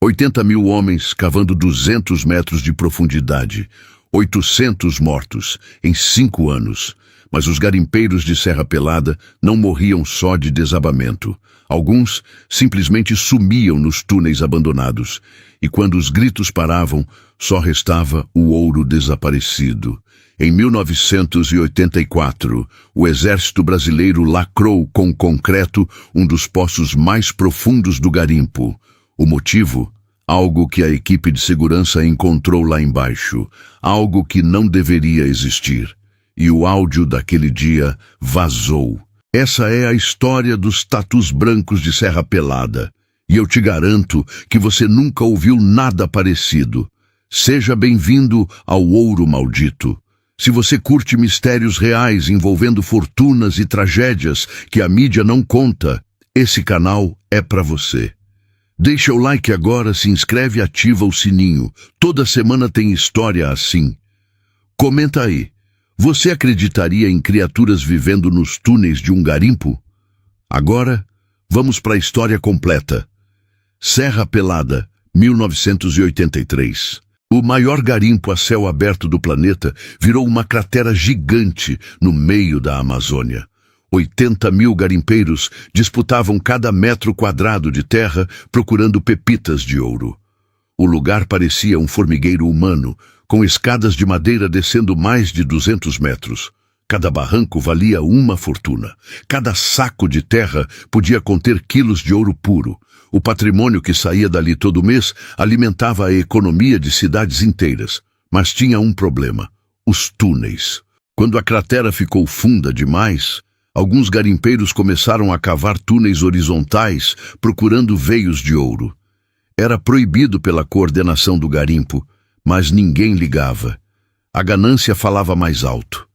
80.000 homens cavando 200 metros de profundidade. 800 mortos em 5 anos. Mas os garimpeiros de Serra Pelada não morriam só de desabamento. Alguns simplesmente sumiam nos túneis abandonados. E quando os gritos paravam, só restava o ouro desaparecido. Em 1984, o exército brasileiro lacrou com concreto um dos poços mais profundos do garimpo. O motivo? Algo que a equipe de segurança encontrou lá embaixo. Algo que não deveria existir. E o áudio daquele dia vazou. Essa é a história dos tatus brancos de Serra Pelada. E eu te garanto que você nunca ouviu nada parecido. Seja bem-vindo ao Ouro Maldito. Se você curte mistérios reais envolvendo fortunas e tragédias que a mídia não conta, esse canal é para você. Deixa o like agora, se inscreve e ativa o sininho. Toda semana tem história assim. Comenta aí. Você acreditaria em criaturas vivendo nos túneis de um garimpo? Agora, vamos para a história completa. Serra Pelada, 1983. O maior garimpo a céu aberto do planeta virou uma cratera gigante no meio da Amazônia. 80.000 garimpeiros disputavam cada metro quadrado de terra procurando pepitas de ouro. O lugar parecia um formigueiro humano, com escadas de madeira descendo mais de 200 metros. Cada barranco valia uma fortuna. Cada saco de terra podia conter quilos de ouro puro. O patrimônio que saía dali todo mês alimentava a economia de cidades inteiras. Mas tinha um problema: os túneis. Quando a cratera ficou funda demais, alguns garimpeiros começaram a cavar túneis horizontais procurando veios de ouro. Era proibido pela coordenação do garimpo, mas ninguém ligava. A ganância falava mais alto.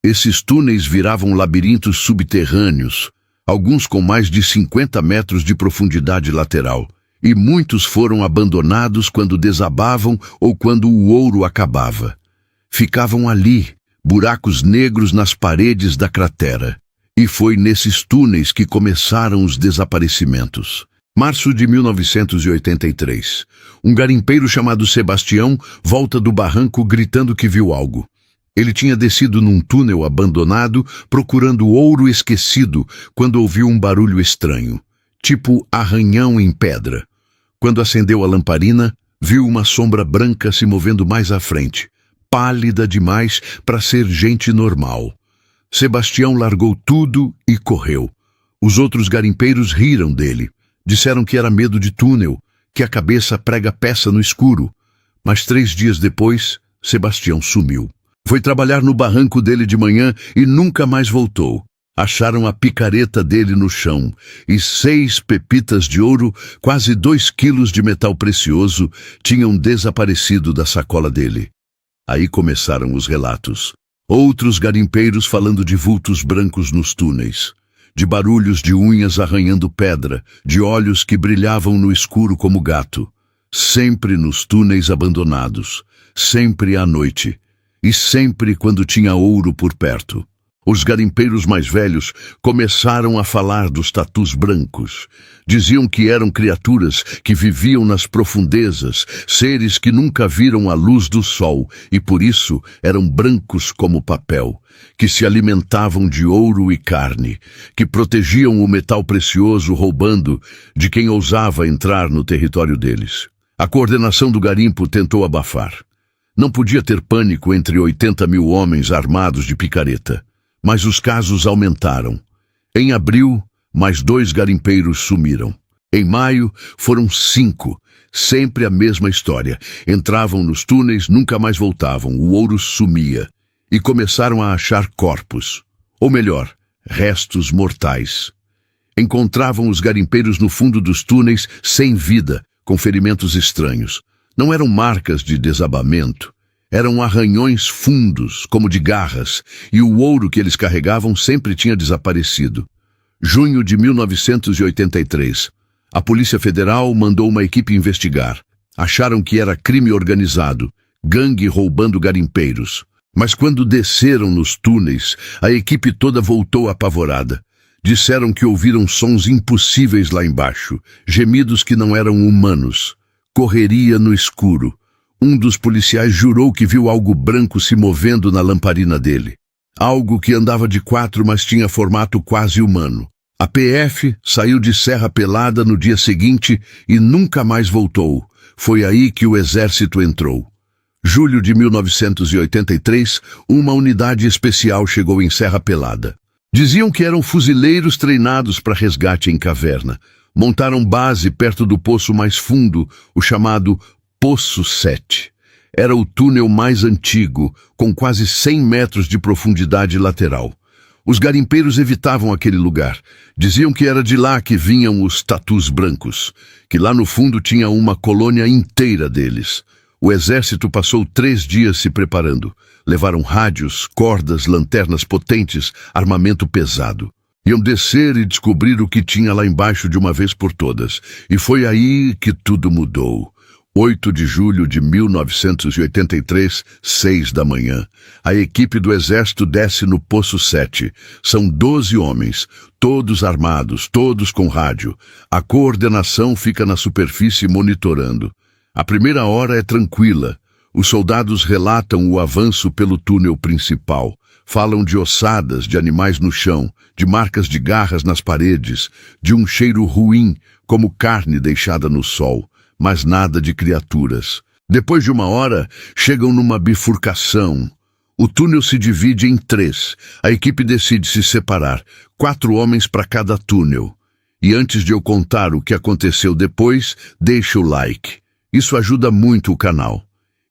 Esses túneis viravam labirintos subterrâneos, alguns com mais de 50 metros de profundidade lateral, e muitos foram abandonados quando desabavam ou quando o ouro acabava. Ficavam ali, buracos negros nas paredes da cratera. E foi nesses túneis que começaram os desaparecimentos. Março de 1983. Um garimpeiro chamado Sebastião volta do barranco gritando que viu algo. Ele tinha descido num túnel abandonado procurando ouro esquecido quando ouviu um barulho estranho, tipo arranhão em pedra. Quando acendeu a lamparina, viu uma sombra branca se movendo mais à frente, pálida demais para ser gente normal. Sebastião largou tudo e correu. Os outros garimpeiros riram dele. Disseram que era medo de túnel, que a cabeça prega peça no escuro. Mas 3 dias depois, Sebastião sumiu. Foi trabalhar no barranco dele de manhã e nunca mais voltou. Acharam a picareta dele no chão e 6 pepitas de ouro, quase 2 quilos de metal precioso, tinham desaparecido da sacola dele. Aí começaram os relatos. Outros garimpeiros falando de vultos brancos nos túneis, de barulhos de unhas arranhando pedra, de olhos que brilhavam no escuro como gato, sempre nos túneis abandonados, sempre à noite, e sempre quando tinha ouro por perto. Os garimpeiros mais velhos começaram a falar dos tatus brancos. Diziam que eram criaturas que viviam nas profundezas, seres que nunca viram a luz do sol e por isso eram brancos como papel, que se alimentavam de ouro e carne, que protegiam o metal precioso roubando de quem ousava entrar no território deles. A coordenação do garimpo tentou abafar. Não podia ter pânico entre 80.000 homens armados de picareta. Mas os casos aumentaram. Em abril, mais 2 garimpeiros sumiram. Em maio, foram 5. Sempre a mesma história. Entravam nos túneis, nunca mais voltavam. O ouro sumia. E começaram a achar corpos. Ou melhor, restos mortais. Encontravam os garimpeiros no fundo dos túneis, sem vida, com ferimentos estranhos. Não eram marcas de desabamento. Eram arranhões fundos, como de garras, e o ouro que eles carregavam sempre tinha desaparecido. Junho de 1983. A Polícia Federal mandou uma equipe investigar. Acharam que era crime organizado, gangue roubando garimpeiros. Mas quando desceram nos túneis, a equipe toda voltou apavorada. Disseram que ouviram sons impossíveis lá embaixo, gemidos que não eram humanos. Correria no escuro. Um dos policiais jurou que viu algo branco se movendo na lamparina dele. Algo que andava de quatro, mas tinha formato quase humano. A PF saiu de Serra Pelada no dia seguinte e nunca mais voltou. Foi aí que o Exército entrou. Julho de 1983, uma unidade especial chegou em Serra Pelada. Diziam que eram fuzileiros treinados para resgate em caverna. Montaram base perto do poço mais fundo, o chamado Poço 7. Era o túnel mais antigo, com quase 100 metros de profundidade lateral. Os garimpeiros evitavam aquele lugar. Diziam que era de lá que vinham os tatus brancos, que lá no fundo tinha uma colônia inteira deles. O exército passou 3 dias se preparando. Levaram rádios, cordas, lanternas potentes, armamento pesado. Iam descer e descobrir o que tinha lá embaixo de uma vez por todas. E foi aí que tudo mudou. 8 de julho de 1983, 6 da manhã. A equipe do Exército desce no Poço 7. São 12 homens, todos armados, todos com rádio. A coordenação fica na superfície monitorando. A primeira hora é tranquila. Os soldados relatam o avanço pelo túnel principal. Falam de ossadas, de animais no chão, de marcas de garras nas paredes, de um cheiro ruim, como carne deixada no sol. Mas nada de criaturas. Depois de uma hora, chegam numa bifurcação. O túnel se divide em 3. A equipe decide se separar. 4 homens para cada túnel. E antes de eu contar o que aconteceu depois, deixa o like. Isso ajuda muito o canal.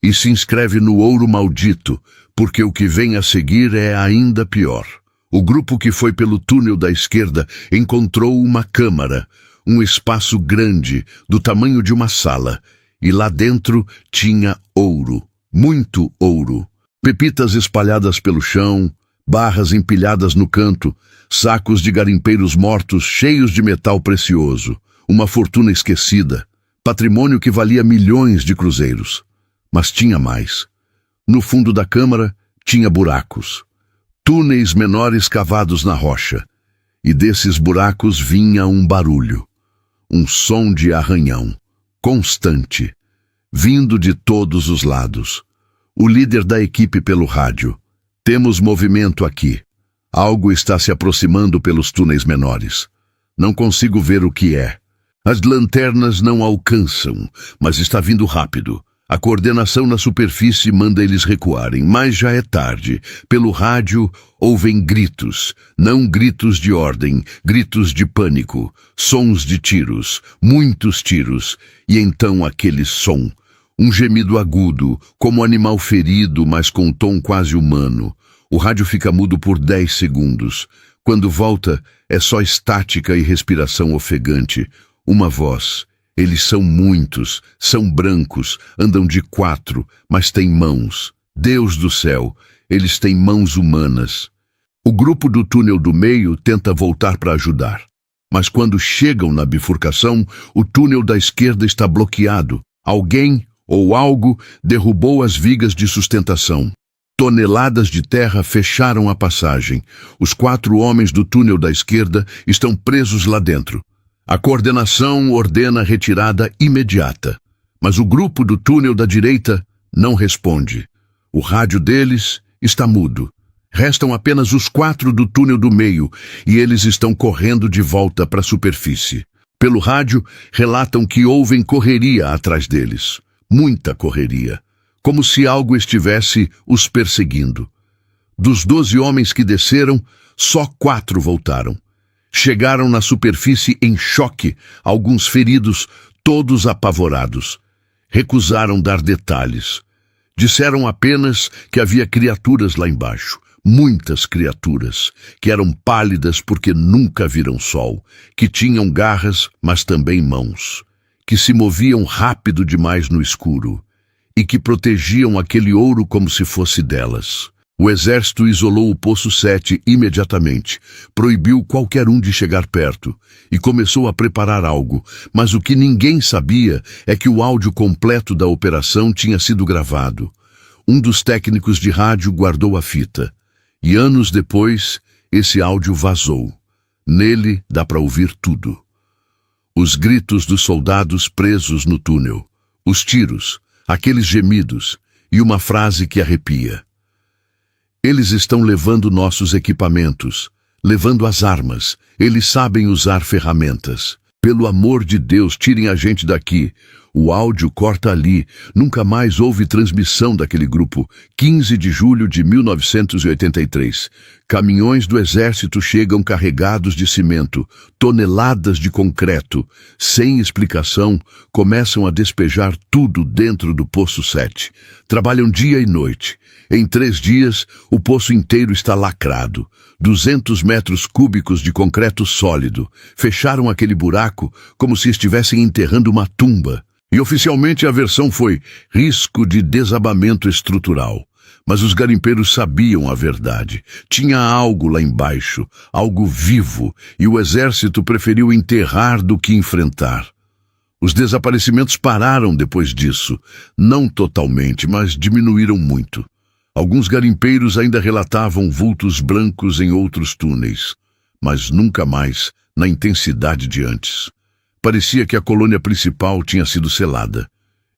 E se inscreve no Ouro Maldito, porque o que vem a seguir é ainda pior. O grupo que foi pelo túnel da esquerda encontrou uma câmara. Um espaço grande, do tamanho de uma sala, e lá dentro tinha ouro, muito ouro. Pepitas espalhadas pelo chão, barras empilhadas no canto, sacos de garimpeiros mortos cheios de metal precioso, uma fortuna esquecida, patrimônio que valia milhões de cruzeiros. Mas tinha mais. No fundo da câmara tinha buracos, túneis menores cavados na rocha, e desses buracos vinha um barulho. Um som de arranhão, constante, vindo de todos os lados. O líder da equipe pelo rádio. Temos movimento aqui. Algo está se aproximando pelos túneis menores. Não consigo ver o que é. As lanternas não alcançam, mas está vindo rápido. A coordenação na superfície manda eles recuarem, mas já é tarde. Pelo rádio, ouvem gritos. Não gritos de ordem, gritos de pânico. Sons de tiros, muitos tiros. E então aquele som. Um gemido agudo, como animal ferido, mas com um tom quase humano. O rádio fica mudo por 10 segundos. Quando volta, é só estática e respiração ofegante. Uma voz. Eles são muitos, são brancos, andam de 4, mas têm mãos. Deus do céu, eles têm mãos humanas. O grupo do túnel do meio tenta voltar para ajudar. Mas quando chegam na bifurcação, o túnel da esquerda está bloqueado. Alguém ou algo derrubou as vigas de sustentação. Toneladas de terra fecharam a passagem. Os 4 homens do túnel da esquerda estão presos lá dentro. A coordenação ordena retirada imediata, mas o grupo do túnel da direita não responde. O rádio deles está mudo. Restam apenas os 4 do túnel do meio e eles estão correndo de volta para a superfície. Pelo rádio, relatam que ouvem correria atrás deles. Muita correria, como se algo estivesse os perseguindo. Dos 12 homens que desceram, só 4 voltaram. Chegaram na superfície em choque, alguns feridos, todos apavorados. Recusaram dar detalhes. Disseram apenas que havia criaturas lá embaixo, muitas criaturas, que eram pálidas porque nunca viram sol, que tinham garras, mas também mãos, que se moviam rápido demais no escuro e que protegiam aquele ouro como se fosse delas. O exército isolou o Poço 7 imediatamente, proibiu qualquer um de chegar perto e começou a preparar algo, mas o que ninguém sabia é que o áudio completo da operação tinha sido gravado. Um dos técnicos de rádio guardou a fita e anos depois esse áudio vazou. Nele dá para ouvir tudo. Os gritos dos soldados presos no túnel, Os tiros, aqueles gemidos e uma frase que arrepia. Eles estão levando nossos equipamentos, levando as armas. Eles sabem usar ferramentas. Pelo amor de Deus, tirem a gente daqui. O áudio corta ali. Nunca mais houve transmissão daquele grupo. 15 de julho de 1983. Caminhões do exército chegam carregados de cimento, toneladas de concreto. Sem explicação, começam a despejar tudo dentro do Poço 7. Trabalham dia e noite. Em 3 dias, o poço inteiro está lacrado. 200 metros cúbicos de concreto sólido. Fecharam aquele buraco como se estivessem enterrando uma tumba. E oficialmente a versão foi risco de desabamento estrutural. Mas os garimpeiros sabiam a verdade. Tinha algo lá embaixo, algo vivo, e o exército preferiu enterrar do que enfrentar. Os desaparecimentos pararam depois disso. Não totalmente, mas diminuíram muito. Alguns garimpeiros ainda relatavam vultos brancos em outros túneis, mas nunca mais na intensidade de antes. Parecia que a colônia principal tinha sido selada.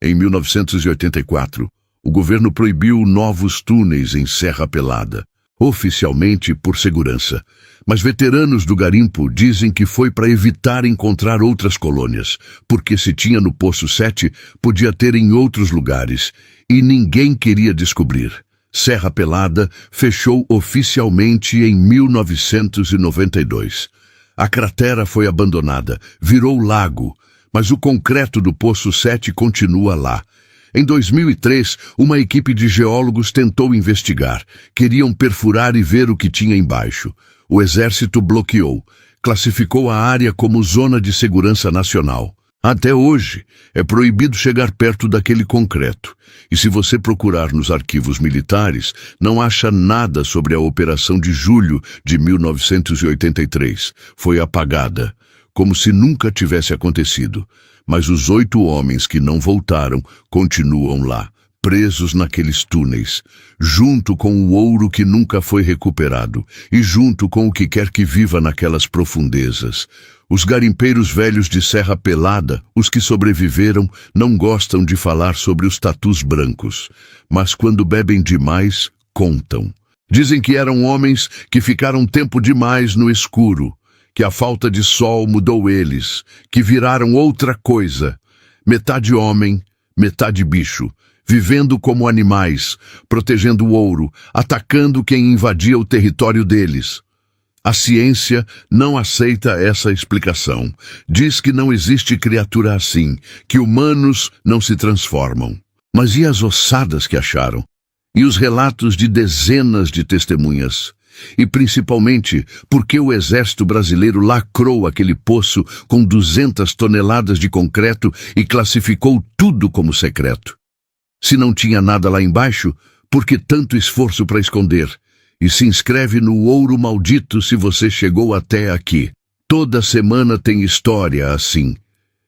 Em 1984, o governo proibiu novos túneis em Serra Pelada, oficialmente por segurança. Mas veteranos do garimpo dizem que foi para evitar encontrar outras colônias, porque se tinha no Poço 7, podia ter em outros lugares, e ninguém queria descobrir. Serra Pelada fechou oficialmente em 1992. A cratera foi abandonada, virou lago, mas o concreto do Poço 7 continua lá. Em 2003, uma equipe de geólogos tentou investigar. Queriam perfurar e ver o que tinha embaixo. O exército bloqueou, classificou a área como Zona de Segurança Nacional. Até hoje, é proibido chegar perto daquele concreto. E se você procurar nos arquivos militares, não acha nada sobre a Operação de Julho de 1983. Foi apagada, como se nunca tivesse acontecido. Mas os 8 homens que não voltaram continuam lá, presos naqueles túneis, junto com o ouro que nunca foi recuperado e junto com o que quer que viva naquelas profundezas. Os garimpeiros velhos de Serra Pelada, os que sobreviveram, não gostam de falar sobre os tatus brancos, mas quando bebem demais, contam. Dizem que eram homens que ficaram tempo demais no escuro, que a falta de sol mudou eles, que viraram outra coisa, metade homem, metade bicho, vivendo como animais, protegendo o ouro, atacando quem invadia o território deles. A ciência não aceita essa explicação. Diz que não existe criatura assim, que humanos não se transformam. Mas e as ossadas que acharam? E os relatos de dezenas de testemunhas? E principalmente porque o exército brasileiro lacrou aquele poço com 200 toneladas de concreto e classificou tudo como secreto. Se não tinha nada lá embaixo, por que tanto esforço para esconder? E se inscreve no Ouro Maldito se você chegou até aqui. Toda semana tem história assim.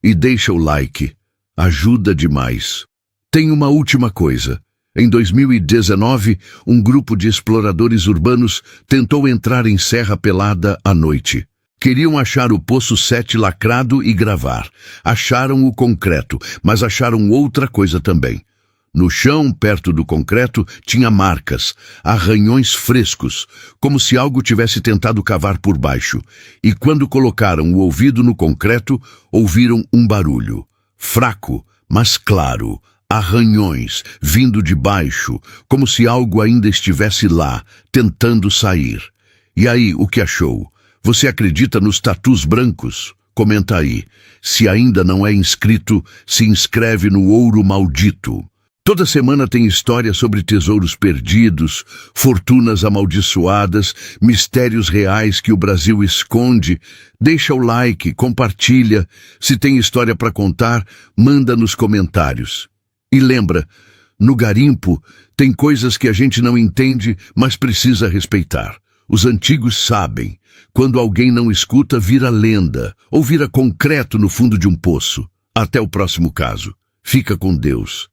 E deixa o like. Ajuda demais. Tem uma última coisa. Em 2019, um grupo de exploradores urbanos tentou entrar em Serra Pelada à noite. Queriam achar o Poço 7 lacrado e gravar. Acharam o concreto, mas acharam outra coisa também. No chão, perto do concreto, tinha marcas, arranhões frescos, como se algo tivesse tentado cavar por baixo. E quando colocaram o ouvido no concreto, ouviram um barulho. Fraco, mas claro. Arranhões, vindo de baixo, como se algo ainda estivesse lá, tentando sair. E aí, o que achou? Você acredita nos tatus brancos? Comenta aí. Se ainda não é inscrito, se inscreve no Ouro Maldito. Toda semana tem história sobre tesouros perdidos, fortunas amaldiçoadas, mistérios reais que o Brasil esconde. Deixa o like, compartilha. Se tem história para contar, manda nos comentários. E lembra, no garimpo tem coisas que a gente não entende, mas precisa respeitar. Os antigos sabem. Quando alguém não escuta, vira lenda, ou vira concreto no fundo de um poço. Até o próximo caso. Fica com Deus.